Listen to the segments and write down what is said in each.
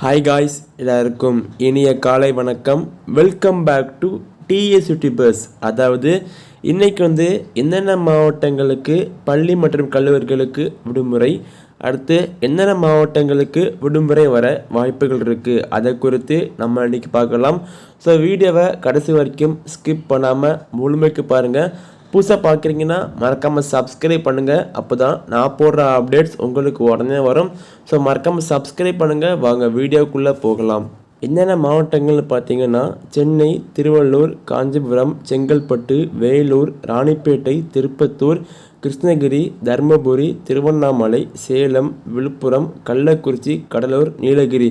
Hi guys, எல்லாருக்கும் இனிய காலை வணக்கம். Welcome back to TS YouTubers. அதாவது இன்றைக்கி என்னென்ன மாவட்டங்களுக்கு பள்ளி மற்றும் கல்லூரிகளுக்கு விடுமுறை, அடுத்து என்னென்ன மாவட்டங்களுக்கு விடுமுறை வர வாய்ப்புகள் இருக்குது, அதை குறித்து நம்ம இன்றைக்கி பார்க்கலாம். ஸோ வீடியோவை கடைசி வரைக்கும் ஸ்கிப் பண்ணாமல் முழுமைக்கு பாருங்கள். புதுசாக பார்க்குறீங்கன்னா மறக்காமல் சப்ஸ்கிரைப் பண்ணுங்கள். அப்போ தான் நான் போடுற அப்டேட்ஸ் உங்களுக்கு உடனே வரும். ஸோ மறக்காமல் சப்ஸ்கிரைப் பண்ணுங்கள். வாங்க வீடியோக்குள்ளே போகலாம். என்னென்ன மாவட்டங்கள்னு பார்த்தீங்கன்னா சென்னை, திருவள்ளூர், காஞ்சிபுரம், செங்கல்பட்டு, வேலூர், ராணிப்பேட்டை, திருப்பத்தூர், கிருஷ்ணகிரி, தருமபுரி, திருவண்ணாமலை, சேலம், விழுப்புரம், கள்ளக்குறிச்சி, கடலூர், நீலகிரி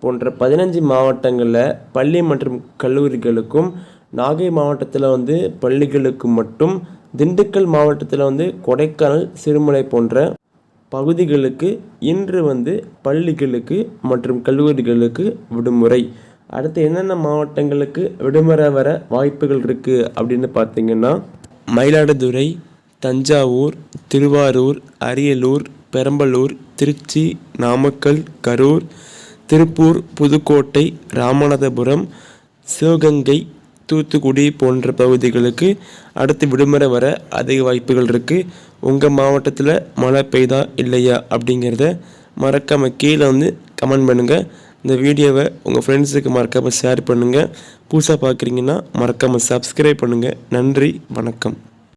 போன்ற 15 மாவட்டங்களில் பள்ளி மற்றும் கல்லூரிகளுக்கும், நாகை மாவட்டத்தில் பள்ளிகளுக்கு மட்டும், திண்டுக்கல் மாவட்டத்தில் கொடைக்கானல், சிறுமலை போன்ற பகுதிகளுக்கு இன்று பள்ளிகளுக்கு மற்றும் கல்லூரிகளுக்கு விடுமுறை. அடுத்து என்னென்ன மாவட்டங்களுக்கு விடுமுறை வர வாய்ப்புகள் இருக்குது அப்படின்னு பார்த்தீங்கன்னா மயிலாடுதுறை, தஞ்சாவூர், திருவாரூர், அரியலூர், பெரம்பலூர், திருச்சி, நாமக்கல், கரூர், திருப்பூர், புதுக்கோட்டை, ராமநாதபுரம், சிவகங்கை, தூத்துக்குடி போன்ற பகுதிகளுக்கு அடுத்து விடுமுறை வர அதிக வாய்ப்புகள் இருக்குது. உங்கள் மாவட்டத்தில் மழை பெய்தா இல்லையா அப்படிங்கிறத மறக்காமல் கீழே கமெண்ட் பண்ணுங்கள். இந்த வீடியோவை உங்கள் ஃப்ரெண்ட்ஸுக்கு மறக்காமல் ஷேர் பண்ணுங்கள். புதுசாக பார்க்குறீங்கன்னா மறக்காமல் சப்ஸ்கிரைப் பண்ணுங்கள். நன்றி, வணக்கம்.